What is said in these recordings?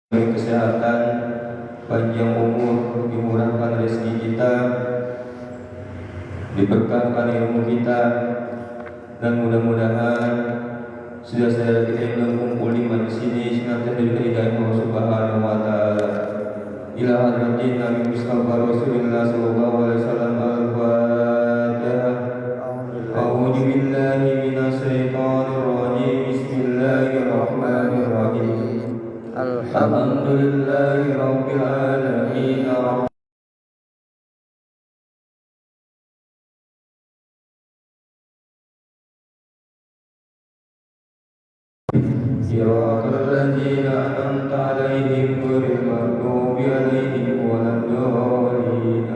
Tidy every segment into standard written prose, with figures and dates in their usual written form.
kesehatan, panjang umur, dimurahkan rezeki kita, diberkahkan ilmu kita, dan mudah-mudahan sudah saudara kita yang berkumpul di majlis ini senantiasa diberikan hidayah Allah Subhanahu wa taala. Ila hadratin Nabi Mustafa Rasulullah sallallahu alaihi wasallam. Al-Fatihah. A'udzu billahi minasyaitonir rajim. Bismillahirrahmanirrahim. Alhamdulillahi rabbil alamin. Siratal ladzina an'amta 'alaihim ghairil maghdubi 'alaihim waladdallin.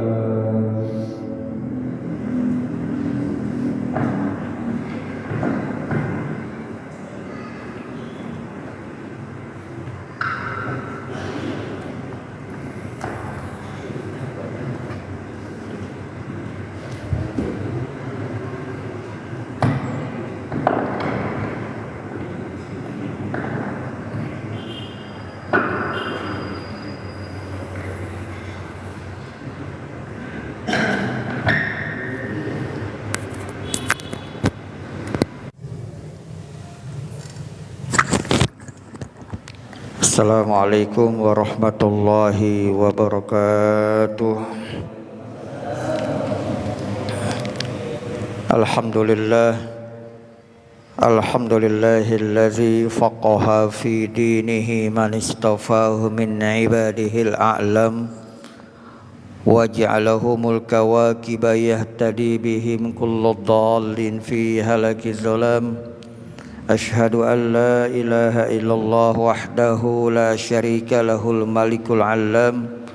Assalamualaikum warahmatullahi wabarakatuh. Alhamdulillahillazi faqaha fi dinihi man istafahu min ibadihil a'lam waj'alahumul kawakiba yahtadi bihim kullu dhallin fi halaki zalam. Ashhadu an la ilaha illallah wahdahu la syarika lahul malikul alam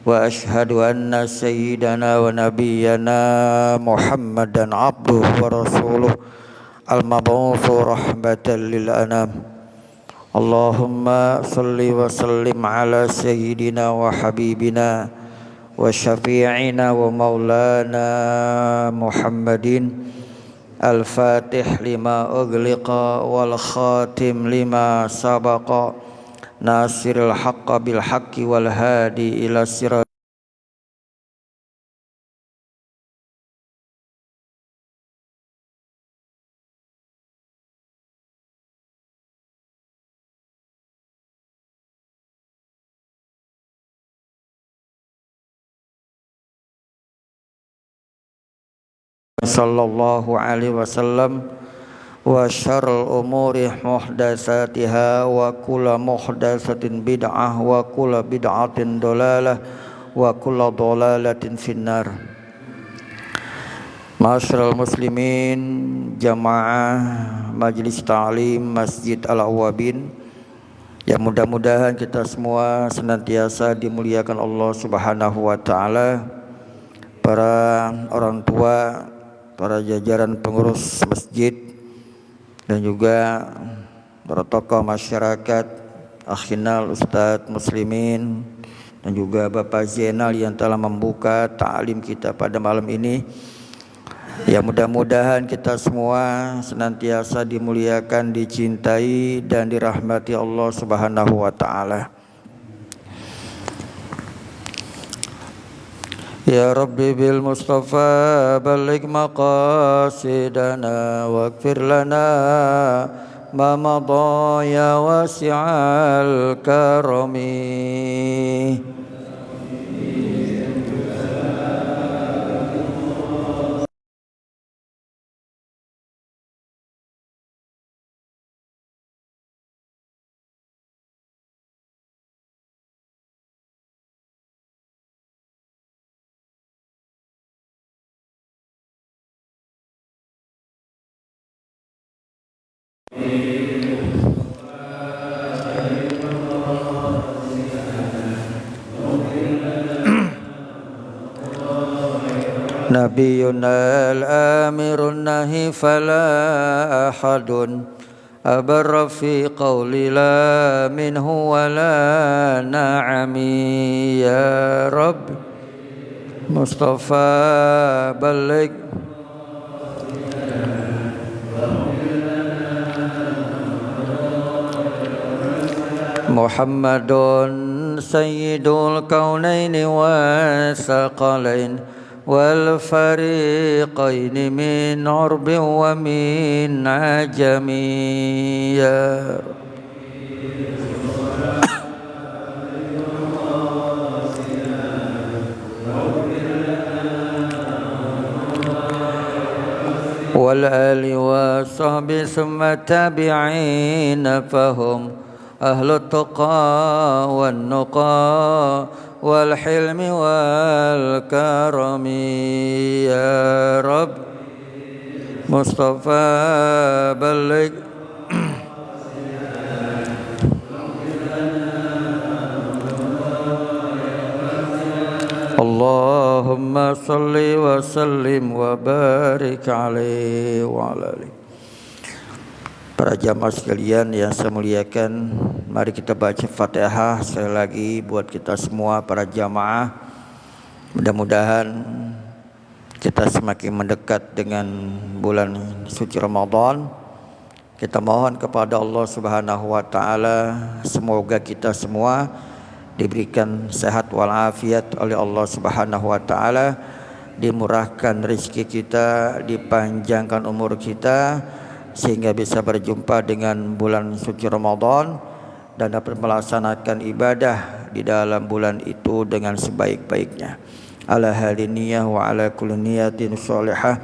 wa ashhadu anna sayyidana wa nabiyyana Muhammadan abduhu wa rasuluh al-mab'utsu rahmatan lil anam. Allahumma salli wa sallim ala sayyidina wa habibina wa syafi'ina wa maulana Muhammadin Al-Fatih lima ughliqa wal khatim lima sabaqa nasiril haqqa bil haqqi wal hadi ila sirat sallallahu alaihi wasallam wa syarrul umuri muhdatsatiha wa kullu muhdatsatin bid'ah wa kullu bid'atin dhalalah wa kullu dhalalatin finnar. Ma'asyiral muslimin, jamaah Majelis Ta'lim Masjid Al-Awwabin, yang mudah-mudahan kita semua senantiasa dimuliakan Allah Subhanahu wa taala. Para orang tua, para jajaran pengurus masjid, dan juga para tokoh masyarakat, akhinal, ustadz, muslimin, dan juga Bapak Zainal yang telah membuka ta'lim kita pada malam ini. Ya, mudah-mudahan kita semua senantiasa dimuliakan, dicintai, dan dirahmati Allah Subhanahu wa ta'ala. Ya Rabbi bil Mustafa baligh maqasidana waghfir lana ma madha ya wasi'al karami. Nabiyuna al-amirun nahi fala ahadun abarra fi qawli la minhu wa la na'ami. Ya Rabb Mustafa baligh Muhammadun sayyidul kaunaini wasaqalain wal fariqaini min urbin wa min ajami ya wal ali wa sahbi summa tabi'in fahum ahlu tuqa wan nuqa wal hilmi wal karami ya Rabb Mustafa balik Allahumma salli wa sallim wa barik alaihi wa ala alihi. Para jamaah sekalian yang saya muliakan, mari kita baca Fatihah sekali lagi buat kita semua para jamaah. Mudah-mudahan kita semakin mendekat dengan bulan suci Ramadan. Kita mohon kepada Allah Subhanahu wa taala semoga kita semua diberikan sehat walafiat oleh Allah Subhanahu wa taala, dimurahkan rezeki kita, dipanjangkan umur kita sehingga bisa berjumpa dengan bulan suci Ramadan dan dapat melaksanakan ibadah di dalam bulan itu dengan sebaik-baiknya. Ala halin niyah wa ala kulli niyatin shalihah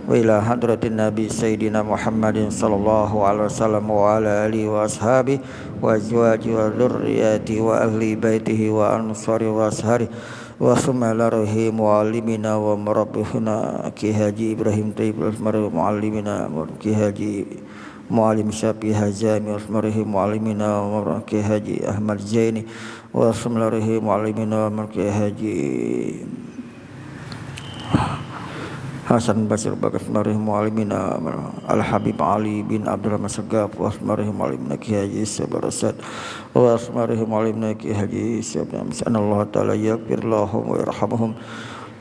wa ila hadratin nabi sayyidina Muhammadin sallallahu alaihi wasallam wa ala alihi wa ashabihi wa azwajihi wa dzurriyyatihi wa ahli baitihi wa ansari wa ashari wa summa larhi muallimina wa murabbihina Ki Haji Ibrahim Tayyib al-Asmari muallimina Ki Haji Muallim Syafi Hazami Asmarihi muallimina wa Ki Haji Ahmad Zaini wa summa larhi muallimina wa Ki Haji Hasan Basir Bagas Asmarihi muallimina Al-Habib Ali bin Abdul Rahman Sagaf wa Asmarihi muallimina Ki Haji Sabarasad wa Asmarihi muallimina Ki Haji Sabarasad. Allah Ta'ala yaghfir lahum wa yarhamhum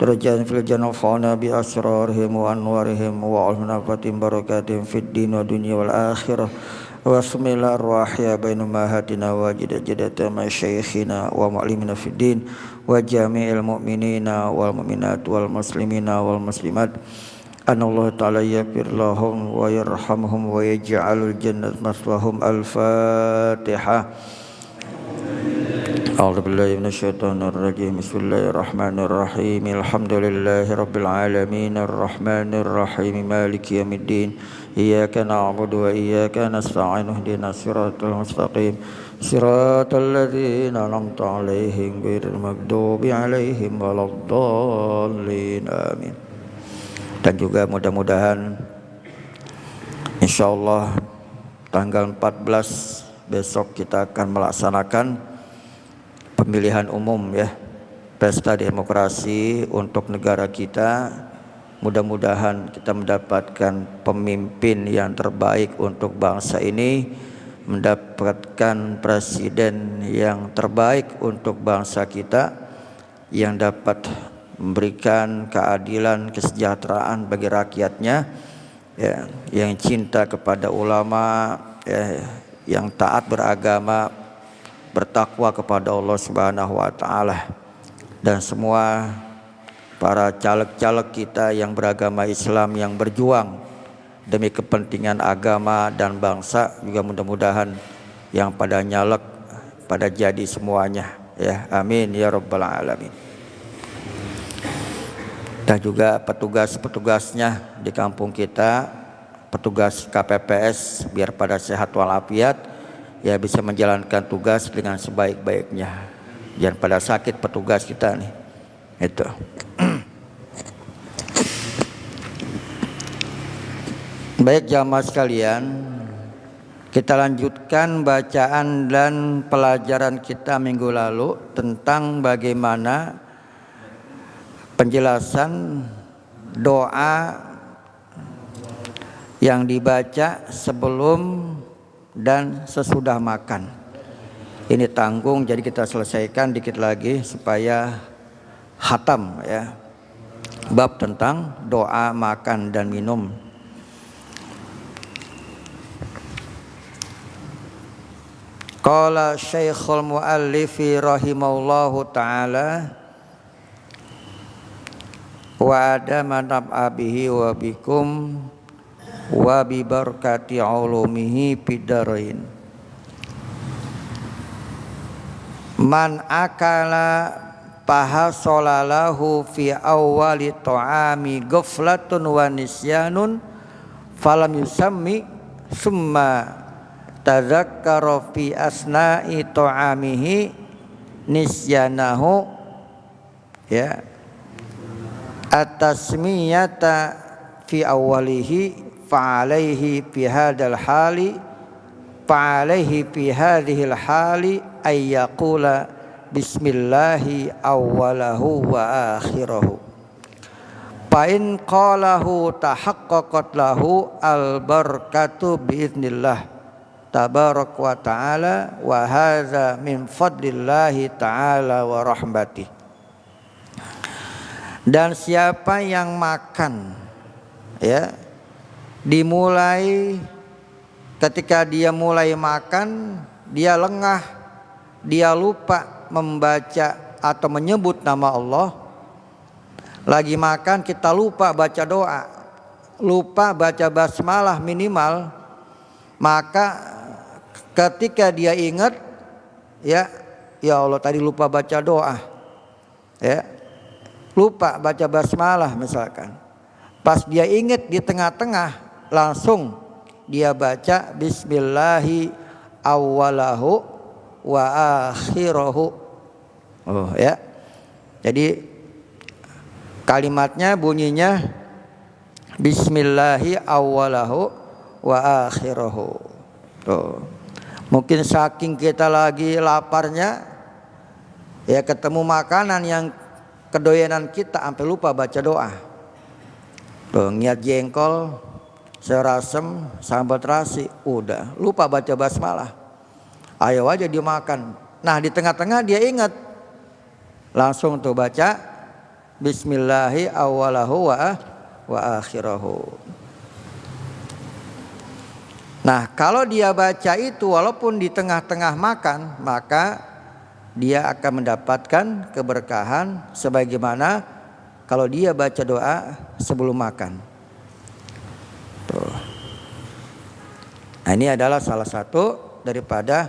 darajatan fil jannah fa'ana bi asrarihim wa anwarihim wa alhanafatim barakatihim fid din wa dunya wal akhirah wa sumila arwahya bainu mahatina wa jidata masyayikhina wa mu'allimina fid din wa jami'il mu'minina wal mu'minat wal muslimina wal muslimat. Anallahu ta'ala yaghfir lahum wa yarhamhum wa yaj'alul jannata maswahum. Al-Fatihah. A'udzu billahi minasyaitonir rajim. Bismillahirrahmanirrahim. Alhamdulillahi rabbil alamin arrahmanir rahim maliki yaumiddin. Iyyaka na'budu wa iyyaka nasta'in ihdinas siratal mustaqim siratal ladzina an'amta 'alaihim ghairil maghdubi 'alaihim waladdallin amin. Dan juga mudah-mudahan insyaallah tanggal 14 besok kita akan melaksanakan pemilihan umum ya, pesta demokrasi untuk negara kita. Mudah-mudahan kita mendapatkan pemimpin yang terbaik untuk bangsa ini, mendapatkan presiden yang terbaik untuk bangsa kita, yang dapat memberikan keadilan, kesejahteraan bagi rakyatnya, ya, yang cinta kepada ulama, ya, yang taat beragama, bertakwa kepada Allah Subhanahu wa taala, dan semua para caleg-caleg kita yang beragama Islam yang berjuang demi kepentingan agama dan bangsa juga mudah-mudahan yang pada nyalek pada jadi semuanya ya, amin ya rabbal alamin. Dan juga petugas-petugasnya di kampung kita, petugas KPPS biar pada sehat walafiat ya, bisa menjalankan tugas dengan sebaik-baiknya. Jangan pada sakit petugas kita nih. Itu. Baik jamaah sekalian, kita lanjutkan bacaan dan pelajaran kita minggu lalu tentang bagaimana penjelasan doa yang dibaca sebelum dan sesudah makan. Ini tanggung, jadi kita selesaikan dikit lagi supaya khatam ya, bab tentang doa makan dan minum. Qala Syekhul Muallifi rahimahullahu ta'ala wa adama nab'abihi wa bikum wa bi barakati ulumihi bidarain. Man akala pahasolalahu fi awwali ta'ami ghaflatun wa nisyanun falam yusammi summa tazakkara fi asna'i ta'amihi nisyanahu ya at-tasmiyata fi awwalihi fa'alaihi fi hadal hali fa'alaihi fi hadhil hali ay yaqula bismillahi awwalahu wa akhirahu fa in qalahu tahaqqaqat lahu al barakatu biidznillah tabarak wa ta'ala wa hadza min fadlillahi ta'ala wa rahmatih. Dan siapa yang makan ya dimulai ketika dia mulai makan dia lengah, dia lupa membaca atau menyebut nama Allah. Lagi makan kita lupa baca doa, lupa baca basmalah minimal, maka ketika dia ingat ya Allah tadi lupa baca doa ya, lupa baca basmalah misalkan, pas dia ingat di tengah-tengah langsung dia baca bismillahi awwalahu wa akhirahu. Oh ya. Jadi kalimatnya bunyinya bismillahi awwalahu wa akhirahu. Tuh. Mungkin saking kita lagi laparnya ya ketemu makanan yang kedoyanan kita sampai lupa baca doa. Tuh, niat jengkol, serasem, sambal terasi, udah lupa baca basmalah. Ayo aja dimakan. Nah di tengah-tengah dia ingat, langsung tuh baca bismillahi awwalahu wa akhirahu. Nah kalau dia baca itu walaupun di tengah-tengah makan, maka dia akan mendapatkan keberkahan sebagaimana kalau dia baca doa sebelum makan. Tuh. Nah ini adalah salah satu daripada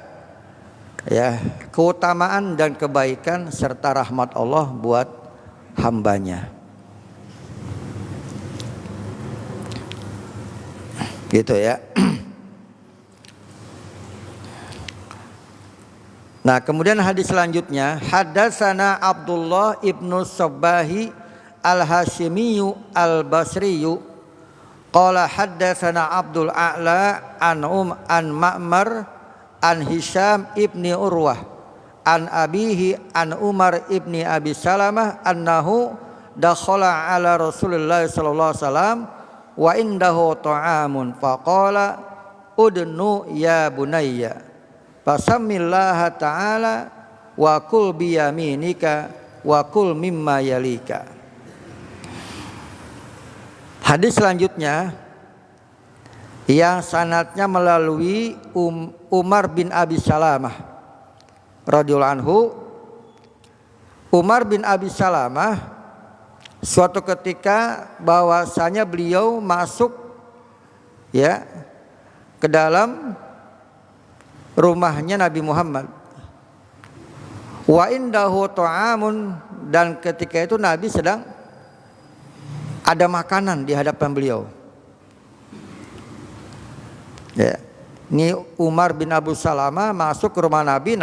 ya keutamaan dan kebaikan serta rahmat Allah buat hambanya. Gitu ya. Nah kemudian hadis selanjutnya, hadatsana Abdullah ibnu Sabbahi al-Hashimiyu al-Basriyu qala hadatsana Abdul A'la an Ma'mar an Hisham ibni Urwah an abihi an Umar ibni Abi Salamah annahu dakhala ala Rasulillah sallallahu alaihi wasallam wa indahu ta'amun faqala udnu ya bunayya fasamillaha ta'ala wa kul biyaminika wa kul mimma yalika. Hadis selanjutnya yang sanadnya melalui Umar bin Abi Salamah radhiyallahu anhu. Umar bin Abi Salamah suatu ketika bahwasanya beliau masuk ya ke dalam rumahnya Nabi Muhammad. Wa indahu ta'amun, dan ketika itu Nabi sedang ada makanan di hadapan beliau. Ya. Ini Umar bin Abu Salamah masuk ke rumah Nabi,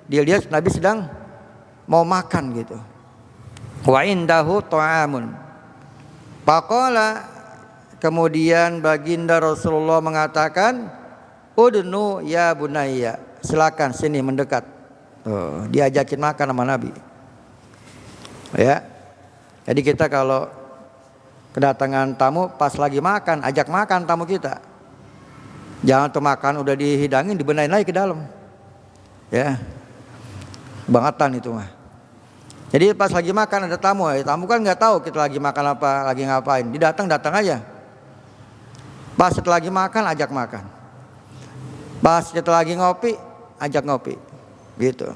dia lihat Nabi sedang mau makan gitu. Wa indahu ta'amun. Faqala, kemudian baginda Rasulullah mengatakan, udnu ya bunayya, silakan sini mendekat. Diajakin makan sama Nabi. Ya. Jadi kita kalau kedatangan tamu pas lagi makan, ajak makan tamu kita. Jangan tuh makan udah dihidangin dibenain lagi ke dalam. Ya. Bangetan itu mah. Jadi pas lagi makan ada tamu, tamu kan nggak tahu kita lagi makan apa, lagi ngapain. Dia datang aja. Pas setelah lagi makan ajak makan. Pas kita lagi ngopi, ajak ngopi. Gitu.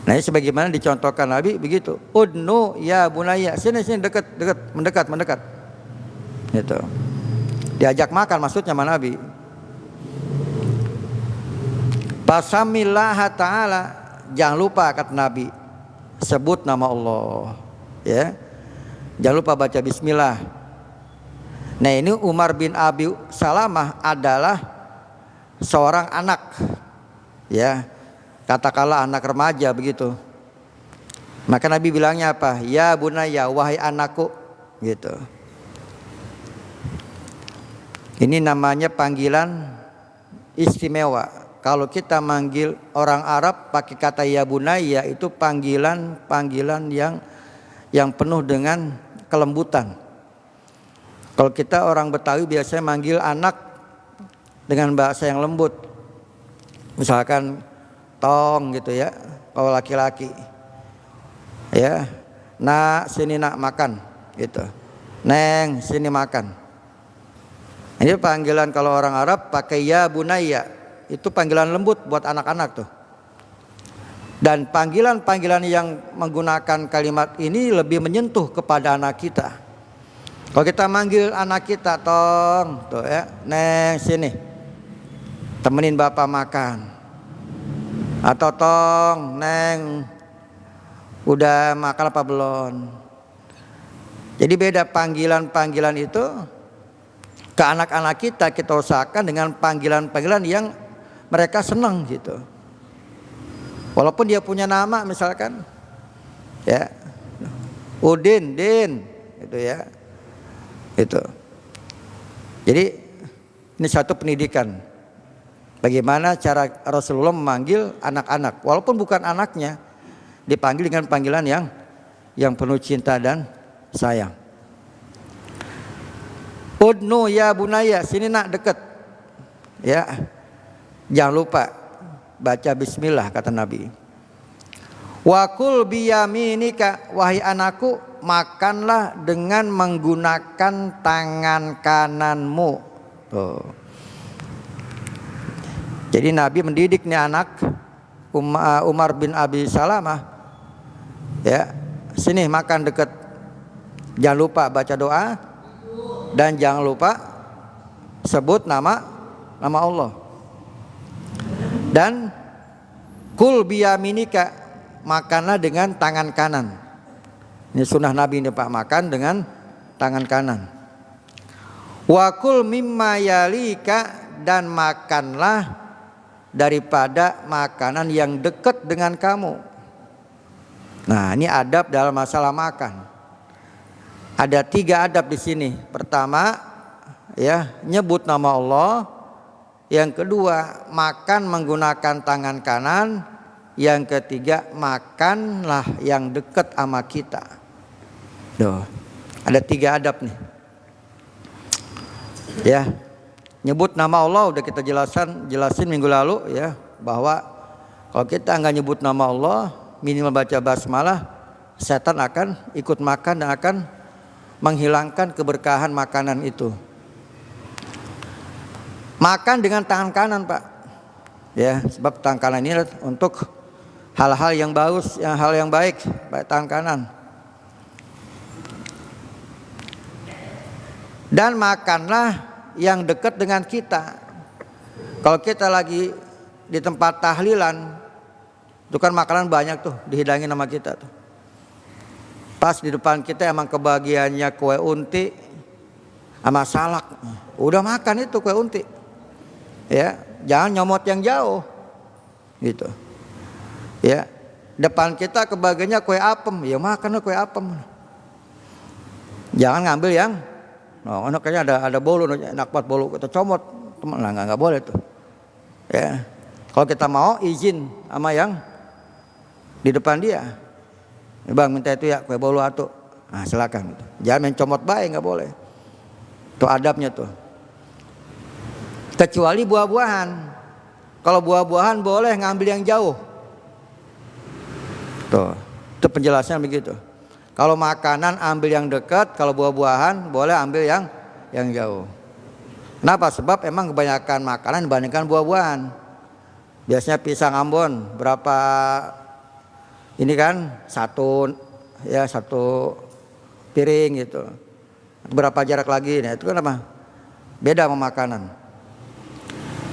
Nah, ini sebagaimana dicontohkan Nabi begitu. Udnu ya bunayya, sini dekat, mendekat. Gitu. Diajak makan maksudnya sama Nabi. Fasamillaha ta'ala, jangan lupa kata Nabi, sebut nama Allah, ya. Jangan lupa baca bismillah. Nah, ini Umar bin Abi Salamah adalah seorang anak, ya. Katakanlah anak remaja begitu. Maka Nabi bilangnya apa? Ya bunayya, wahai anakku, gitu. Ini namanya panggilan istimewa. Kalau kita manggil orang Arab pakai kata ya bunayya, itu panggilan yang penuh dengan kelembutan. Kalau kita orang Betawi biasanya manggil anak dengan bahasa yang lembut. Misalkan tong gitu ya, kalau laki-laki. Ya, nak sini nak makan gitu. Neng sini makan. Ini panggilan kalau orang Arab pakai ya bunayya, itu panggilan lembut buat anak-anak tuh. Dan panggilan-panggilan yang menggunakan kalimat ini lebih menyentuh kepada anak kita. Kalau kita manggil anak kita, tong, tuh ya, neng sini, temenin bapak makan. Atau tong, neng, udah makan apa belum? Jadi beda panggilan-panggilan itu. Ke anak-anak kita usahakan dengan panggilan-panggilan yang mereka senang gitu. Walaupun dia punya nama misalkan, ya, Udin, Din, gitu ya, itu. Jadi ini satu pendidikan. Bagaimana cara Rasulullah memanggil anak-anak, walaupun bukan anaknya, dipanggil dengan panggilan yang penuh cinta dan sayang. Udnu ya bunayya, sini nak deket. Ya. Jangan lupa baca bismillah kata Nabi. Wa kul biyaminika, wahai anakku, makanlah dengan menggunakan tangan kananmu. Tuh. Jadi Nabi mendidik nih anak Umar bin Abi Salamah. Ya, sini makan deket. Jangan lupa baca doa. Dan jangan lupa sebut nama Allah. Dan kul biyaminika, makanlah dengan tangan kanan. Ini sunnah Nabi ini Pak, makan dengan tangan kanan. Wa kul mimma yalika, dan makanlah daripada makanan yang dekat dengan kamu. Nah, ini adab dalam masalah makan. Ada 3 adab di sini. Pertama, ya, nyebut nama Allah. Yang kedua, makan menggunakan tangan kanan. Yang ketiga, makanlah yang dekat sama kita. Duh, ada 3 adab nih. Ya, nyebut nama Allah udah kita jelasin minggu lalu ya, bahwa kalau kita nggak nyebut nama Allah, minimal baca basmalah, setan akan ikut makan dan akan menghilangkan keberkahan makanan itu. Makan dengan tangan kanan Pak, ya, sebab tangan kanan ini untuk hal-hal yang bagus, hal yang baik tangan kanan. Dan makanlah yang dekat dengan kita. Kalau kita lagi di tempat tahlilan, itu kan makanan banyak tuh dihidangin sama kita tuh. Pas di depan kita emang kebagiannya kue unti sama salak, udah makan itu kue unti. Ya, jangan nyomot yang jauh, gitu. Ya, depan kita kebagiannya kue apem, ya makan kue apem. Jangan ngambil yang, kayaknya ada bolu, enak buat bolu, kita comot, teman lah nggak boleh tuh. Ya, kalau kita mau izin sama yang di depan dia. Bang minta itu ya kue bolu atuh. Nah silakan. Jangan main comot baik, nggak boleh. Itu adabnya tuh. Kecuali buah-buahan. Kalau buah-buahan boleh ngambil yang jauh. Tuh, itu penjelasannya begitu. Kalau makanan ambil yang dekat, kalau buah-buahan boleh ambil yang jauh. Kenapa? Sebab emang kebanyakan makanan dibandingkan buah-buahan. Biasanya pisang Ambon berapa ini kan satu piring gitu. Berapa jarak lagi? Nah, itu kan apa? Beda sama makanan.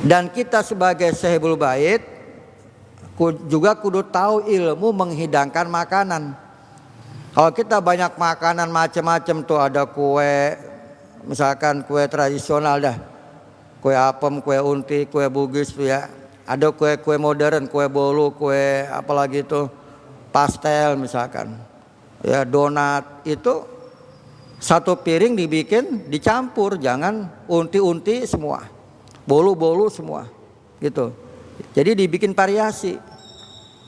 Dan kita sebagai sahibul bait juga kudu tahu ilmu menghidangkan makanan. Kalau kita banyak makanan macam-macam tuh, ada kue, misalkan kue tradisional dah, kue apem, kue unti, kue bugis tuh ya. Ada kue-kue modern, kue bolu, kue apalagi itu pastel misalkan, ya donat. Itu satu piring dibikin dicampur, jangan unti-unti semua, bolu-bolu semua, gitu. Jadi dibikin variasi,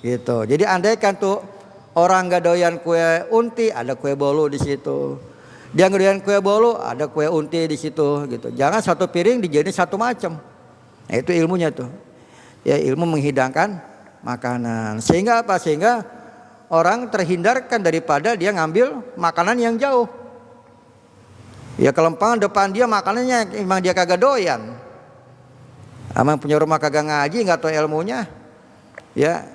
gitu. Jadi andaikan tuh orang nggak doyan kue unti, ada kue bolu di situ. Dia nggak doyan kue bolu, ada kue unti di situ, gitu. Jangan satu piring dijadiin satu macam. Nah, itu ilmunya tuh. Ya, ilmu menghidangkan makanan. Sehingga apa? Sehingga orang terhindarkan daripada dia ngambil makanan yang jauh. Ya, kelempangan depan dia makanannya emang dia kagak doyan. Emang punya rumah kagak ngaji, nggak tahu ilmunya. Ya,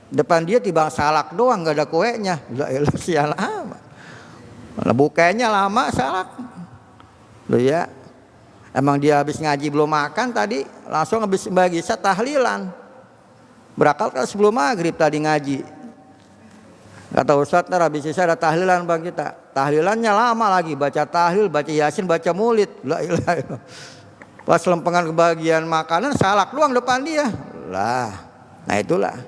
depan dia tiba salak doang, nggak ada kuenya. La ilah sial amat. Bukanya lama salak. Loh ya. Emang dia habis ngaji belum makan tadi, langsung habis bagi isya tahlilan. Berakal kan sebelum maghrib tadi ngaji. Kata Ustadz, ntar habis isya ada tahlilan bang kita. Tahlilannya lama lagi, baca tahlil, baca yasin, baca maulid. La ilaha illallah. Pas lempengan kebagian makanan, salak doang depan dia. Lah, nah itulah.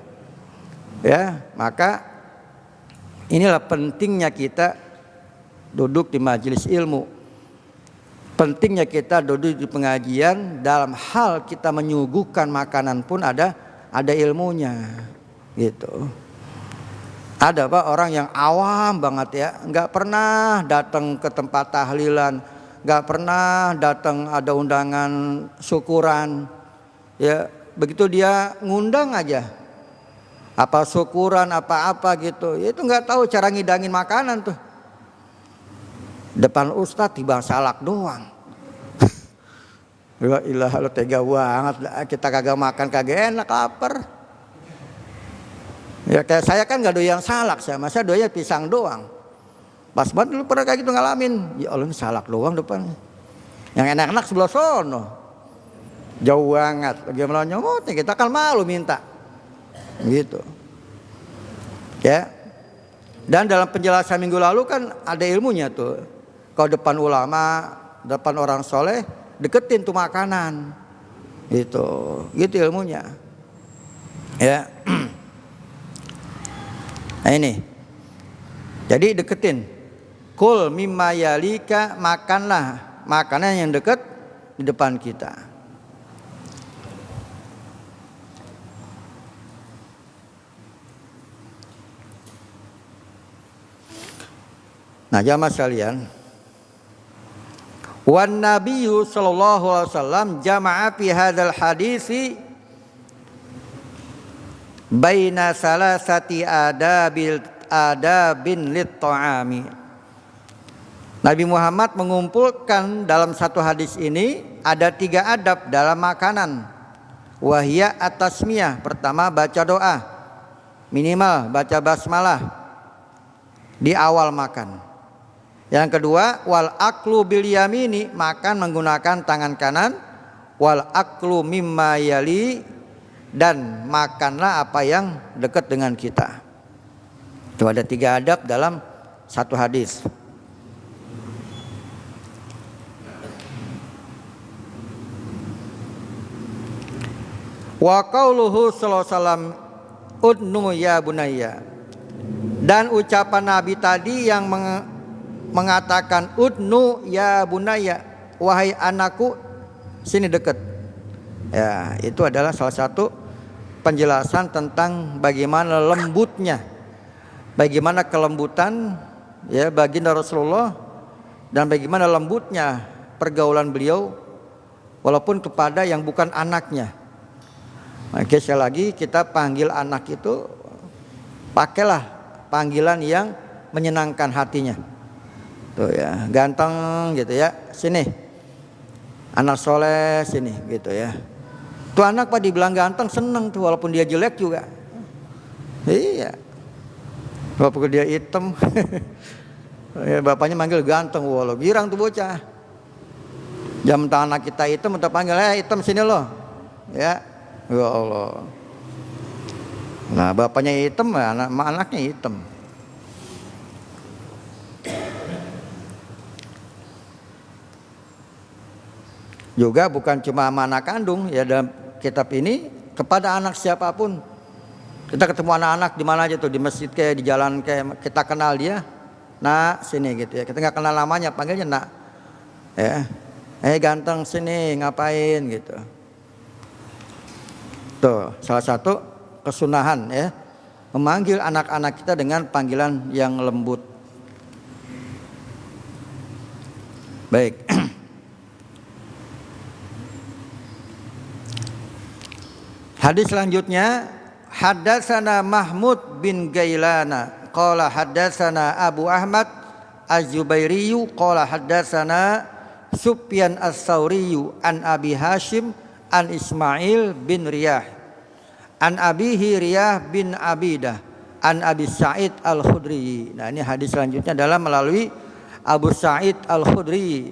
Ya, maka inilah pentingnya kita duduk di majelis ilmu. Pentingnya kita duduk di pengajian, dalam hal kita menyuguhkan makanan pun ada ilmunya, gitu. Ada Pak orang yang awam banget ya, nggak pernah datang ke tempat tahlilan, nggak pernah datang ada undangan syukuran, ya begitu dia ngundang aja, apa syukuran apa-apa gitu, ya itu nggak tahu cara ngidangin makanan tuh. Depan ustadz tiba salak doang. La ilaha illallah, tega banget. Kita kagak makan kagak enak, lapar. Ya kayak saya kan gak doyan salak, saya doyan pisang doang. Pas banget dulu pernah kayak gitu ngalamin. Ya Allah, salak doang depan. Yang enak-enak sebelah sono. Jauh banget. Bagaimana nyomotnya, kita kan malu minta. Gitu. Ya. Dan dalam penjelasan minggu lalu kan ada ilmunya tuh. Kalau depan ulama, depan orang soleh, deketin tuh makanan, gitu ilmunya. Ya, nah ini, jadi deketin. Kul mimma yalika, makanlah makanan yang dekat di depan kita. Nah, jamaah sekalian. Wan Nabiyyu sallallahu alaihi wasallam jama'a fi hadzal hadisi baina salasati adabin lit ta'ami. Nabi Muhammad mengumpulkan dalam satu hadis ini ada 3 adab dalam makanan. Wahia at-tasmiyah, pertama baca doa, minimal baca basmalah di awal makan. Yang kedua, wal aklu bil yamini, makan menggunakan tangan kanan. Wal aklu mimma yali, dan makanlah apa yang dekat dengan kita. Itu ada 3 adab dalam satu hadis. Wa qauluhu sallallahu alaihi wasallam udnu ya bunayya, dan ucapan Nabi tadi yang mengatakan udnu ya bunayya, wahai anakku sini dekat. Ya, itu adalah salah satu penjelasan tentang bagaimana lembutnya, bagaimana kelembutan ya baginda Rasulullah, dan bagaimana lembutnya pergaulan beliau walaupun kepada yang bukan anaknya. Oke, sekali lagi kita panggil anak itu pakailah panggilan yang menyenangkan hatinya. Tuh ya, ganteng gitu ya. Sini. anak soleh sini gitu ya. Tuh anak pak dibilang ganteng seneng tuh walaupun dia jelek juga. Iya. Walaupun dia hitam. Ya, bapaknya manggil ganteng, walau girang tuh bocah. Jam anak kita hitam, kita panggil, hitam sini loh. Ya, ya Allah. Nah bapaknya hitam, anaknya hitam. Juga bukan cuma sama anak kandung ya, dalam kitab ini kepada anak siapapun. Kita ketemu anak-anak di mana aja tuh, di masjid kayak di jalan kayak kita kenal dia, nak sini gitu ya. Kita nggak kenal namanya, panggilnya nak. Ya, ganteng sini ngapain gitu. Tuh salah satu kesunahan ya, memanggil anak-anak kita dengan panggilan yang lembut. Baik. Hadis selanjutnya, haddatsana Mahmud bin Gailana qala haddatsana Abu Ahmad Az-Zubairi qala haddatsana Sufyan Ats-Tsauri an Abi Hashim an Ismail bin Riyah an Abihi Riyah bin Abidah an Abi Sa'id Al-Khudri. Nah ini hadis selanjutnya adalah melalui Abu Sa'id Al-Khudri.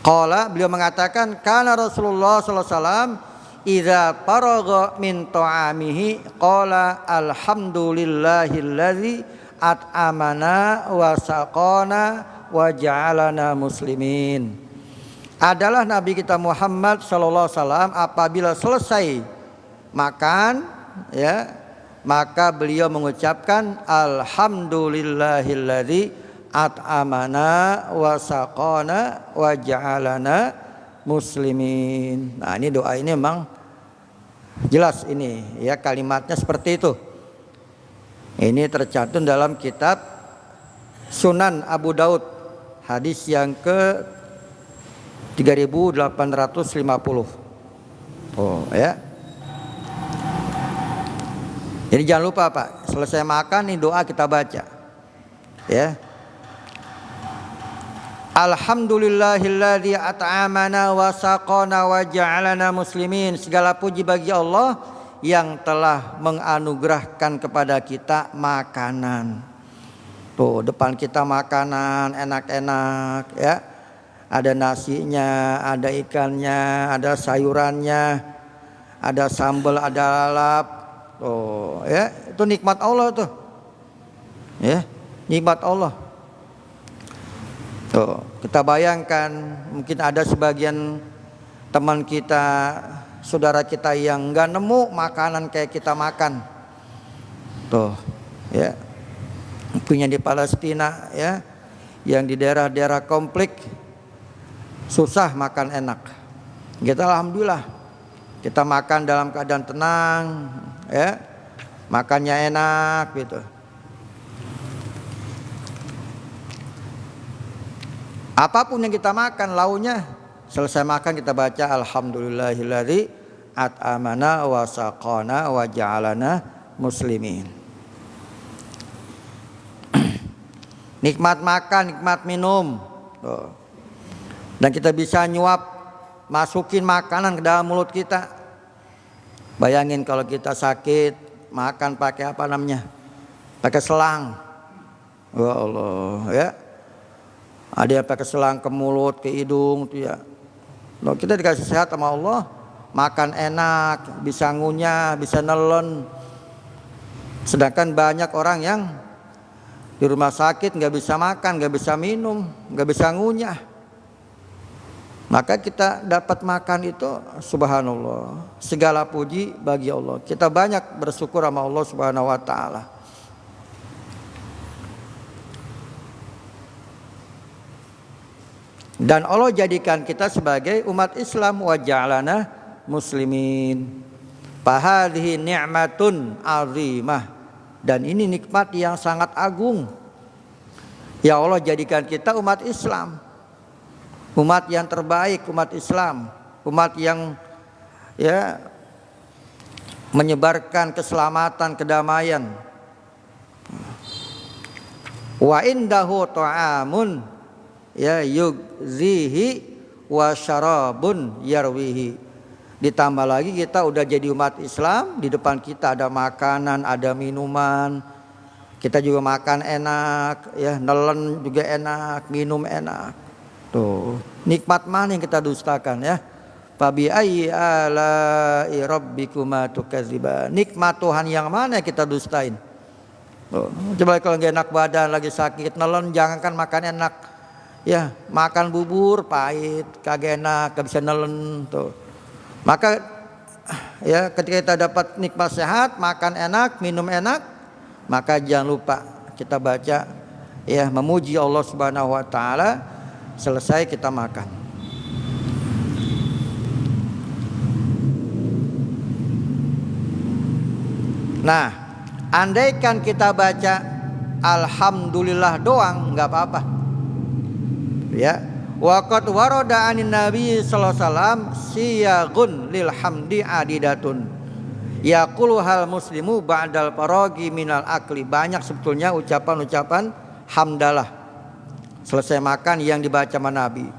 Qala, beliau mengatakan kana Rasulullah sallallahu alaihi wasallam idza faragha min ta'amihi qala alhamdulillahilladzi at'amana wa saqana wa ja'alana muslimin. Adalah Nabi kita Muhammad sallallahu alaihi wasallam apabila selesai makan ya, maka beliau mengucapkan alhamdulillahilladzi at'amana wa saqana wa ja'alana muslimin. Nah ini doa ini memang jelas ini ya, kalimatnya seperti itu. Ini tercantum dalam kitab Sunan Abu Daud, hadis yang ke 3850. Oh ya. Jadi jangan lupa Pak, selesai makan nih doa kita baca. Ya. Alhamdulillahilladzi at'amana wa saqana wa ja'alana muslimin. Segala puji bagi Allah yang telah menganugerahkan kepada kita makanan. Tuh depan kita makanan enak-enak ya. Ada nasinya, ada ikannya, ada sayurannya, ada sambal, ada lalap. Tuh ya, itu nikmat Allah tuh. Ya, nikmat Allah. Tuh, kita bayangkan mungkin ada sebagian teman kita, saudara kita yang nggak nemu makanan kayak kita makan. Tuh, ya, punya di Palestina, ya, yang di daerah-daerah konflik susah makan enak. Kita alhamdulillah, kita makan dalam keadaan tenang, ya, makannya enak gitu. Apapun yang kita makan, launya selesai makan kita baca alhamdulillahilladzi at'amana wa saqana wa ja'alana muslimin. Nikmat makan, nikmat minum. Tuh. Dan kita bisa nyuap, masukin makanan ke dalam mulut kita. Bayangin kalau kita sakit, makan pakai apa namanya? Pakai selang. Ya Allah, ya. Ada yang pakai selang ke mulut, ke hidung tuh ya. Loh, kita dikasih sehat sama Allah, makan enak, bisa ngunyah, bisa nelen. Sedangkan banyak orang yang di rumah sakit nggak bisa makan, nggak bisa minum, nggak bisa ngunyah. Maka kita dapat makan itu subhanallah. Segala puji bagi Allah. Kita banyak bersyukur sama Allah Subhanahu wa taala. Dan Allah jadikan kita sebagai umat Islam wa ja'alana muslimin. Fahadhihi ni'matun 'azimah. Dan ini nikmat yang sangat agung. Ya Allah jadikan kita umat Islam. Umat yang terbaik, umat Islam. Umat yang ya menyebarkan keselamatan, kedamaian. Wa indahu ta'amun ya yugzihi wa syarabun yarwihi. Ditambah lagi kita udah jadi umat Islam, di depan kita ada makanan, ada minuman. Kita juga makan enak, ya, nelen juga enak, minum enak. Tuh, nikmat mana yang kita dustakan, ya? Fabi ayyi ala'i rabbikuma tukadziban. Nikmat Tuhan yang mana yang kita dustain? Tuh, coba kalau nggak enak badan, lagi sakit, nelen, jangankan makan enak, ya, makan bubur pahit, kagak enak, gak bisa nelen. Tuh, maka ya ketika kita dapat nikmat sehat, makan enak, minum enak, maka jangan lupa kita baca, ya, memuji Allah Subhanahu wa taala selesai kita makan. Nah, andaikan kita baca alhamdulillah doang nggak apa-apa. Ya, waqad warada anin nabi sallallahu alaihi wasallam siyagun lil hamdi adidatun. Yaqulu hal muslimu ba'dal faragi minal akli. Banyak sebetulnya ucapan-ucapan hamdalah selesai makan yang dibaca sama Nabi.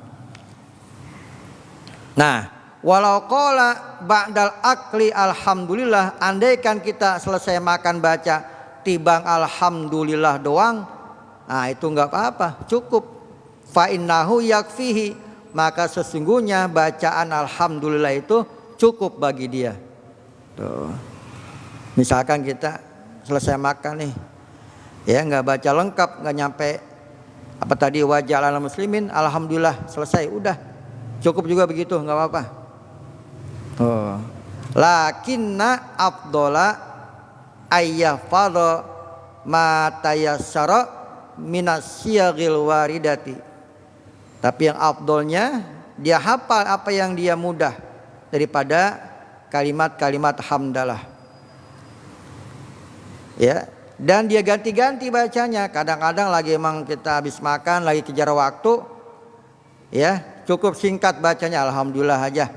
Nah, walau qala ba'dal akli alhamdulillah, andaikan kita selesai makan baca tibang alhamdulillah doang, nah itu enggak apa-apa, cukup. Fa innahu yakfihi, maka sesungguhnya bacaan alhamdulillah itu cukup bagi dia. Tuh. Misalkan kita selesai makan nih, ya, nggak baca lengkap, nggak nyampe apa tadi wajah ala muslimin, alhamdulillah selesai, udah cukup juga begitu, nggak apa-apa. Oh. Lakinna afdola ayyafadha ma tayassara minas siyagil waridati. Tapi yang afdolnya dia hafal apa yang dia mudah daripada kalimat-kalimat hamdalah. Ya, dan dia ganti-ganti bacanya. Kadang-kadang lagi emang kita habis makan, lagi kejar waktu, ya, cukup singkat bacanya alhamdulillah aja.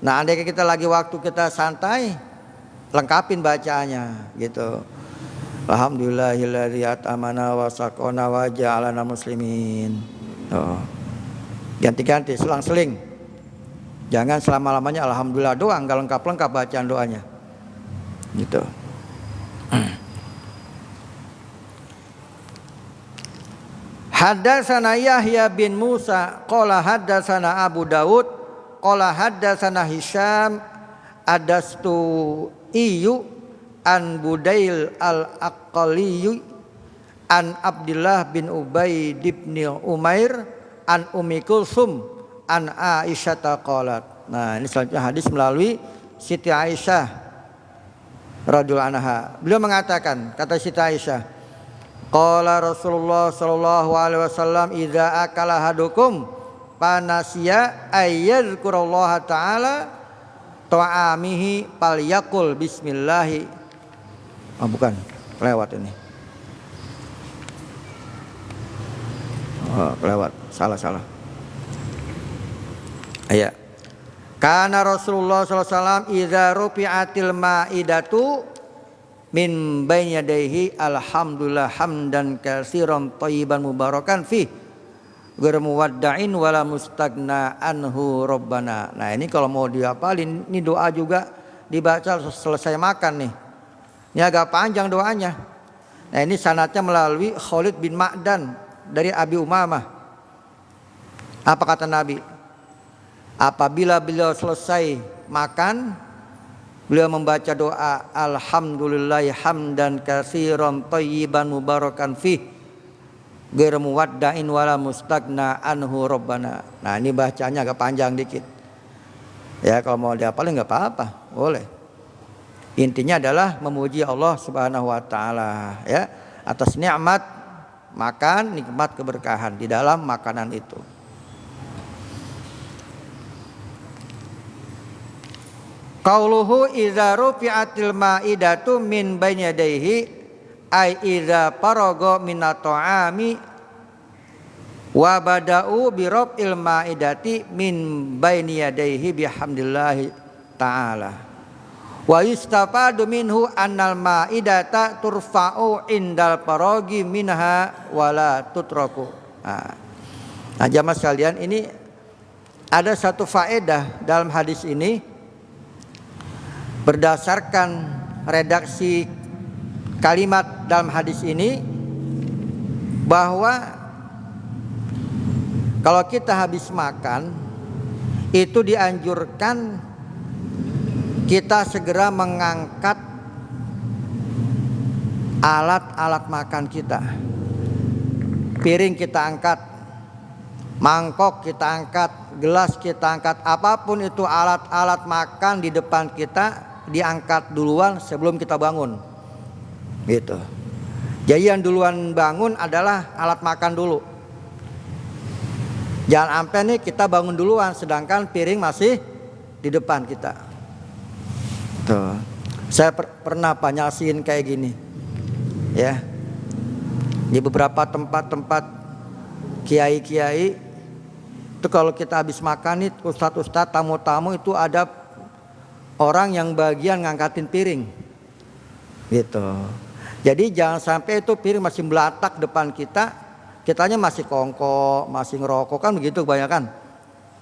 Nah, andai kita lagi waktu kita santai, lengkapin bacaannya gitu. Alhamdulillahilladzi at'amana wa saqana wa ja'alana muslimin. Oh. Ganti-ganti, selang-seling. Jangan selama-lamanya alhamdulillah doang, enggak lengkap-lengkap bacaan doanya. Gitu. Haddatsana Yahya bin Musa qala haddatsana Abu Dawud qala haddatsana Hisham adastu iyu an Budail al-Aqali an Abdullah bin Ubay bin Umair an Ummi Kulsum an Aisyah qalat. Nah, ini selanjutnya hadis melalui Siti Aisyah radhiyallahu anha. Beliau mengatakan, kata Siti Aisyah, qala Rasulullah sallallahu alaihi wasallam idza akala hadukum panasiya ayyadhkurallaha ta'ala ta'amihi falyaqul bismillah. Oh, bukan, lewat ini. Oh, lewat, salah. Iya. Kana Rasulullah sallallahu alaihi wasallam idza rufi'atil ma'idatu min baini yadayhi alhamdulillah hamdan katsiran thayyiban mubarakan fi ghairu muwadda'in wala mustagna anhu rabbana. Nah, ini kalau mau dihafalin, ini doa juga dibaca selesai makan nih. Ini agak panjang doanya. Nah, ini sanadnya melalui Khalid bin Ma'dan dari Abi Umamah. Apa kata Nabi? Apabila beliau selesai makan, beliau membaca doa alhamdulillahi hamdan katsiran thayyiban mubarakan fi ghairu muwadda'in wala mustagna anhu rabbana. Nah, ini bacanya agak panjang dikit. Ya, kalau mau dihafalin enggak apa-apa, boleh. Intinya adalah memuji Allah Subhanahu wa taala, ya, atas nikmat makan, nikmat keberkahan di dalam makanan itu. Qauluhu idza rufi'atil ma'idatu min baini yadayhi ay idza faraga minat ta'ami wa bada'u bi raf'il ma'idati min baini yadayhi bihamdillahi ta'ala wa yustafadu minhu annal ma'idata turfa'u indal faragi minha wala tutraku. Nah, jamaah sekalian, ini ada satu faedah dalam hadis ini berdasarkan redaksi kalimat dalam hadis ini, bahwa kalau kita habis makan itu dianjurkan kita segera mengangkat alat-alat makan kita. Piring kita angkat, mangkok kita angkat, gelas kita angkat, apapun itu alat-alat makan di depan kita diangkat duluan sebelum kita bangun. Gitu. Jadi yang duluan bangun adalah alat makan dulu. Jangan sampai nih kita bangun duluan sedangkan piring masih di depan kita. Tuh. Saya pernah nyaksiin kayak gini. Ya. Di beberapa tempat-tempat kiai-kiai itu kalau kita habis makan nih, ustadz-ustadz, tamu-tamu itu ada orang yang bagian ngangkatin piring. Gitu. Jadi jangan sampai itu piring masih meletak depan kita, kitanya masih kongko, masih ngerokok, kan begitu kebanyakan.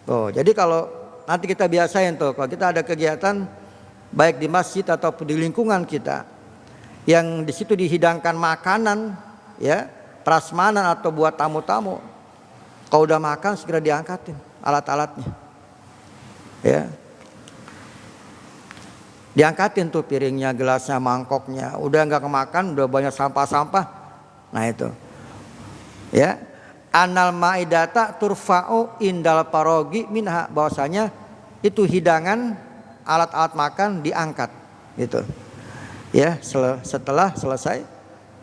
Tuh, jadi kalau nanti kita biasain tuh, kalau kita ada kegiatan baik di masjid atau di lingkungan kita yang di situ dihidangkan makanan, ya, prasmanan atau buat tamu-tamu, kalau udah makan segera diangkatin alat-alatnya. Ya. Diangkatin tuh piringnya, gelasnya, mangkoknya. Udah nggak kemakan, udah banyak sampah-sampah. Nah itu. Ya. Anal maidata turfa'u indal parogi minha, bahwasanya itu hidangan alat-alat makan diangkat gitu. Ya, setelah selesai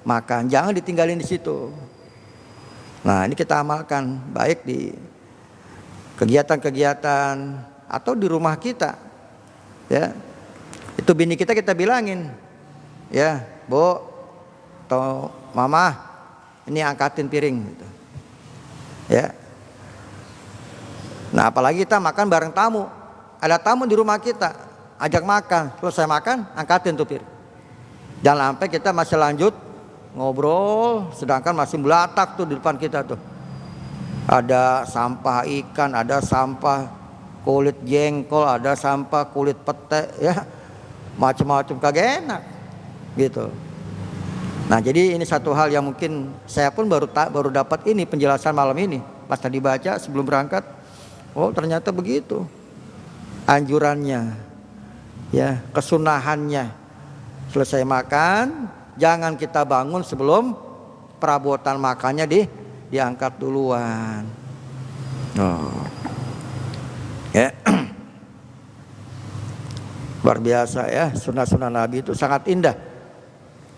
makan, jangan ditinggalin di situ. Nah, ini kita amalkan baik di kegiatan-kegiatan atau di rumah kita. Ya. Itu bini kita bilangin, ya, Bu atau Mama, ini angkatin piring gitu. Ya. Nah, apalagi kita makan bareng tamu. Ada tamu di rumah kita, ajak makan, selesai makan, angkatin tuh piring. Jangan sampai kita masih lanjut ngobrol sedangkan masih meletak tuh di depan kita tuh. Ada sampah ikan, ada sampah kulit jengkol, ada sampah kulit pete, ya. Macam-macam, kagak enak gitu. Nah, jadi ini satu hal yang mungkin saya pun baru dapat ini penjelasan malam ini pas tadi baca sebelum berangkat. Oh, ternyata begitu anjurannya, ya, kesunahannya. Selesai makan jangan kita bangun sebelum perabotan makannya diangkat duluan. Oh. Ya. Luar biasa ya, sunnah-sunnah Nabi itu sangat indah.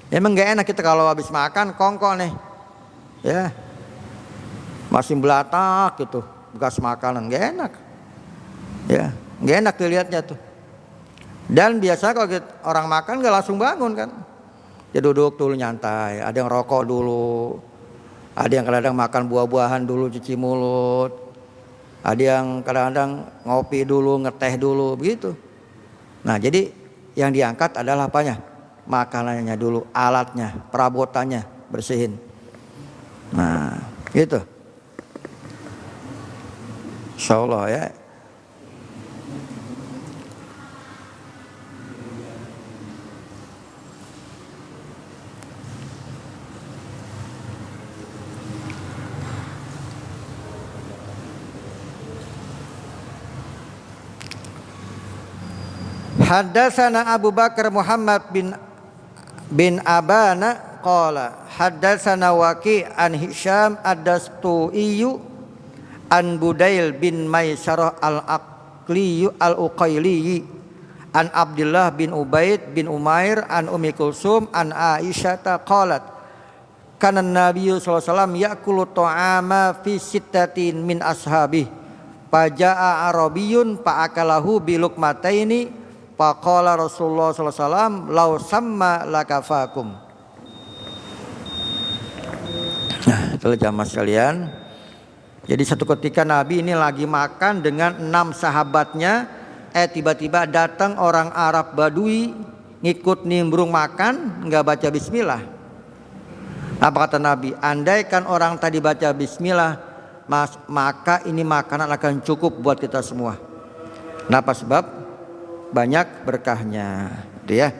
Emang gak enak kita kalau habis makan kongko nih, ya, masih belatak gitu, bekas makanan, gak enak. Ya, gak enak dilihatnya tuh. Dan biasa kalau orang makan gak langsung bangun kan, dia duduk dulu nyantai, ada yang rokok dulu, ada yang kadang-kadang makan buah-buahan dulu, cuci mulut, ada yang kadang-kadang ngopi dulu, ngeteh dulu, begitu. Nah, jadi yang diangkat adalah apanya? Makanannya dulu, alatnya, perabotannya, bersihin. Nah, gitu. Insyaallah ya. Haddatsana Abu Bakar Muhammad bin Abana qala haddatsana Waqi' an Hisham ad-Dastu'i an Budail bin Maisarah al-Uqaili an Abdullah bin Ubaid bin Umair an Ummi Kulsum an Aisyah qalat kana Nabi sallallahu alaihi wasallam ya'kulu ta'ama fi sittatin min ashabihi faja'a arabiyyun fa'akalahu bi luqmataini faqala Rasulullah sallallahu alaihi wasallam law samma lakafakum. Nah, itulah jamaah sekalian. Jadi satu ketika Nabi ini lagi makan dengan 6 sahabatnya, tiba-tiba datang orang Arab Badui ngikut nimbrung makan, enggak baca bismillah. Apa kata Nabi? Andaikan orang tadi baca bismillah, maka ini makanan akan cukup buat kita semua. Kenapa? Sebab banyak berkahnya, gitu ya.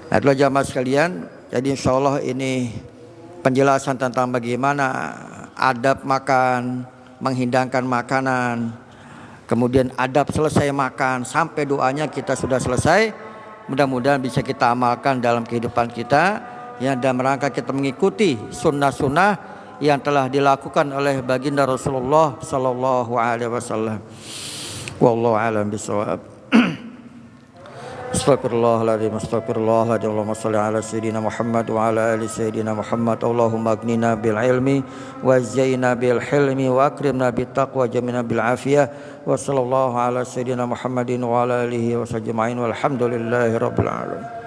Nah, itulah jamaah sekalian. Jadi insya Allah ini penjelasan tentang bagaimana adab makan, menghidangkan makanan, kemudian adab selesai makan sampai doanya kita sudah selesai. Mudah-mudahan bisa kita amalkan dalam kehidupan kita, yang dalam rangka kita mengikuti sunnah-sunnah yang telah dilakukan oleh baginda Rasulullah Sallallahu Alaihi Wasallam. Wallahu a'lam bishawab. Astagfirullahaladzim, astagfirullahaladzim. Allahumma salli ala Sayyidina Muhammad wa ala ali Sayyidina Muhammad. Allahumma agnina bil ilmi wa zayyina bil hilmi wa akrimna bit taqwa jamina bil afiyah. Wa sallallahu ala Sayyidina Muhammadin wa ala alihi wa sajma'in walhamdulillahi rabbil alamin.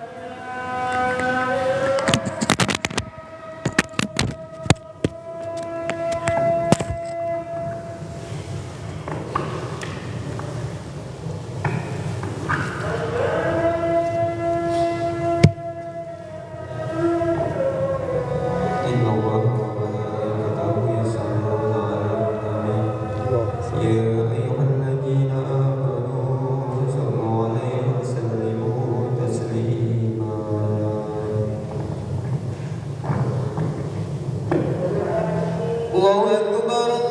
الله أكبر.